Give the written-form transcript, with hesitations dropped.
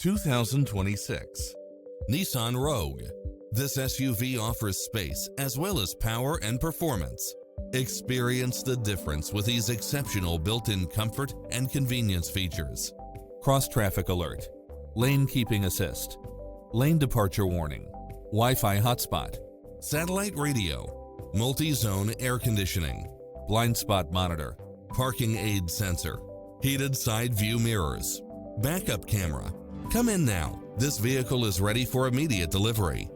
2026 Nissan Rogue. This SUV offers space as well as power and performance. Experience the difference with these exceptional built-in comfort and convenience features. Cross-traffic alert, lane keeping assist, lane departure warning, Wi-Fi hotspot, satellite radio, multi-zone air conditioning, blind spot monitor, parking aid sensor, heated side view mirrors, backup camera. Come in now. This vehicle is ready for immediate delivery.